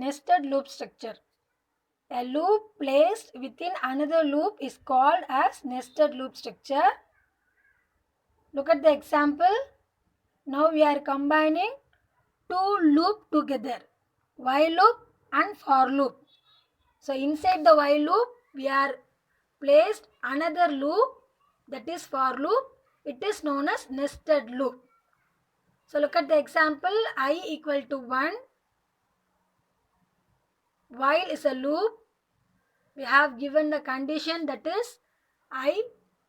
nested loop structure. A loop placed within another loop is called as nested loop structure. Look at the example. Now we are combining two loops together, while loop and for loop. So inside the while loop, we are placed another loop, that is for loop. It is known as nested loop. So look at the example. I equal to 1. While is a loop. We have given the condition, that is I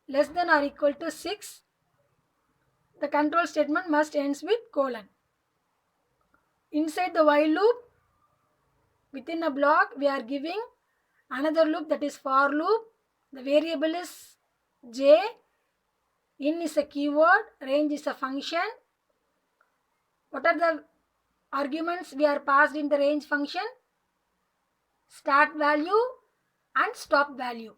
less than or equal to 6. The control statement must ends with colon. Inside the while loop, within a block, we are giving another loop, that is for loop. The variable is j. In is a keyword, range is a function. What are the arguments we are passed in the range function? Start value and stop value.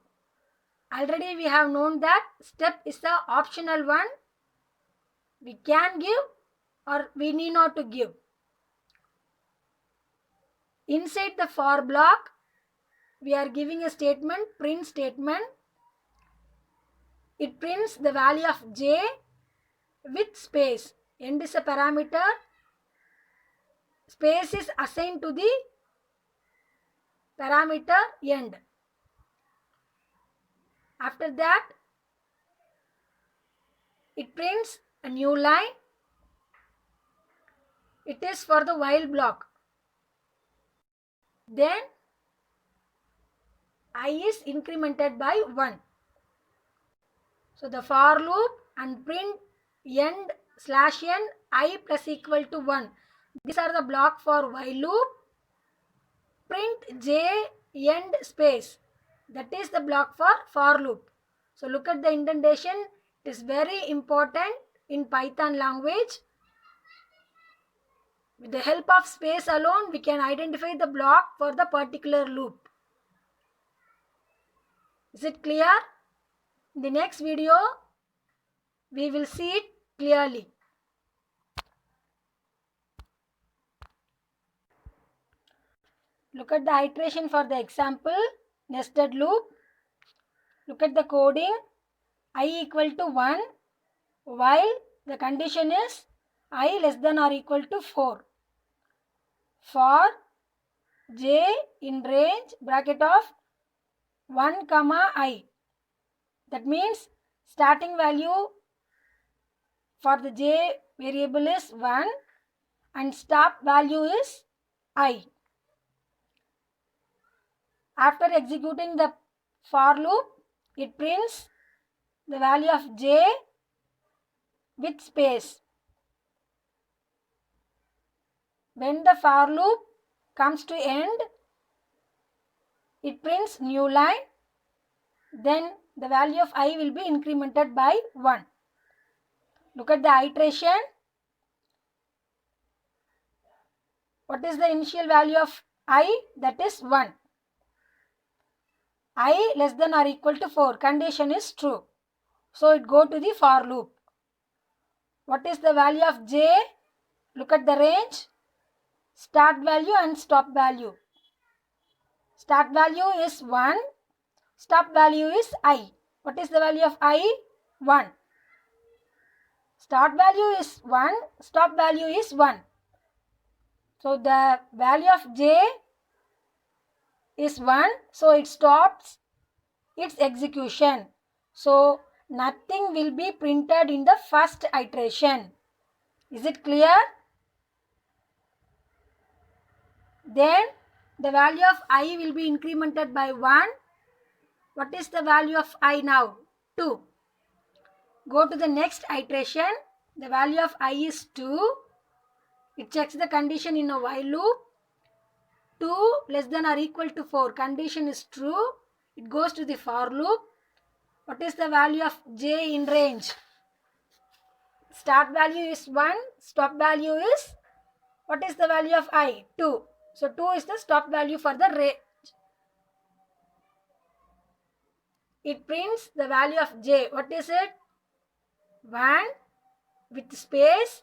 Already we have known that step is the optional one. We can give or we need not to give. Inside the for block, we are giving a statement, print statement. It prints the value of j with space. End is a parameter. Space is assigned to the parameter end. After that, it prints a new line. It is for the while block. Then I is incremented by 1. So the for loop and print end slash n I plus equal to 1. These are the block for while loop. Print j end space. That is the block for loop. So look at the indentation. It is very important in Python language. With the help of space alone, we can identify the block for the particular loop. Is it clear? In the next video, we will see it clearly. Look at the iteration for the example, nested loop. Look at the coding. I equal to 1, while the condition is I less than or equal to 4. For j in range bracket of 1 comma I. That means starting value for the j variable is 1 and stop value is I. After executing the for loop, it prints the value of j with space. When the for loop comes to end, it prints new line. Then the value of I will be incremented by 1. Look at the iteration. What is the initial value of I? That is 1. I less than or equal to 4. Condition is true. So it go to the for loop. What is the value of j? Look at the range. Start value and stop value. Start value is 1. Stop value is I. What is the value of I? 1. Start value is 1. Stop value is 1. So the value of j is 1. So it stops its execution. So nothing will be printed in the first iteration. Is it clear? Then the value of I will be incremented by 1. What is the value of I now? 2. Go to the next iteration. The value of I is 2. It checks the condition in a while loop. 2 less than or equal to 4. Condition is true. It goes to the for loop. What is the value of j in range? Start value is 1. Stop value is, what is the value of I? 2. So 2 is the stop value for the range. It prints the value of j. What is it? 1 with space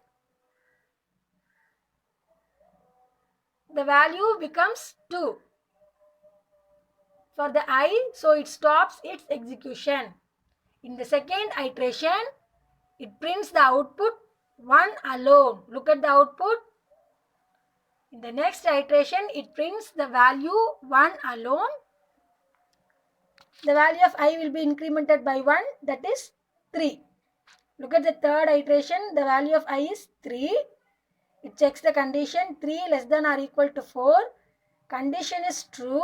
the value becomes 2 for the I, so it stops its execution. In the second iteration, it prints the output 1 alone. Look at the output. In the next iteration, it prints the value 1 alone. The value of I will be incremented by 1, that is 3. Look at the third iteration, the value of I is 3. It checks the condition 3 less than or equal to 4. Condition is true.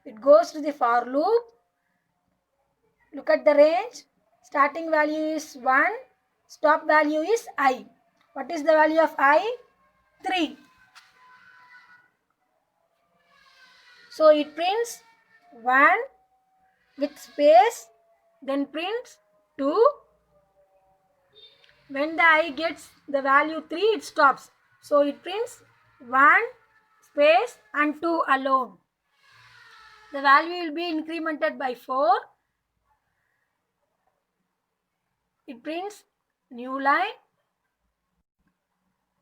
It goes to the for loop. Look at the range. Starting value is 1. Stop value is I. What is the value of I? 3. So it prints 1 with space, then prints 2. When the I gets the value 3, it stops. So it prints 1 space and 2 alone. The value will be incremented by 4. It prints new line.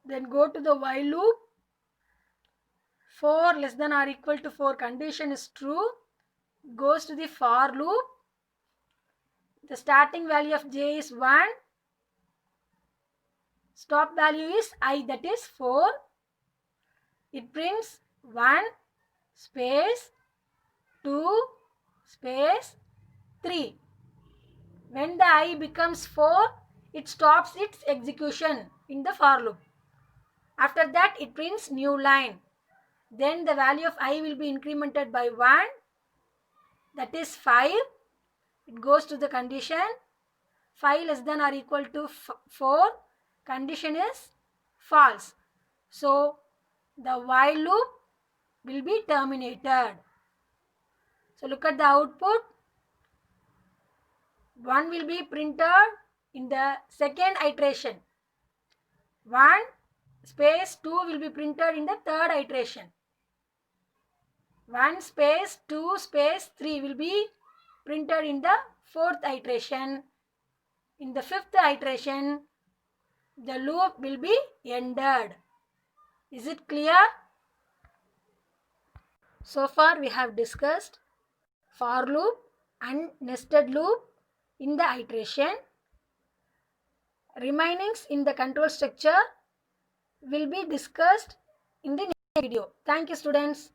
Then go to the while loop. 4 less than or equal to 4 condition is true. Goes to the for loop. The starting value of j is 1. Stop value is I, that is 4. It prints 1 space 2 space 3. When the I becomes 4, it stops its execution in the for loop. After that, it prints new line. Then the value of I will be incremented by 1, that is 5. It goes to the condition 5 less than or equal to 4. Condition is false. So the while loop will be terminated. So look at the output. 1 will be printed in the second iteration. 1 space 2 will be printed in the third iteration. 1 space 2 space 3 will be printed in the fourth iteration. In the fifth iteration, the loop will be ended. Is it clear? So far we have discussed for loop and nested loop in the iteration. Remainings in the control structure will be discussed in the next video. Thank you, students.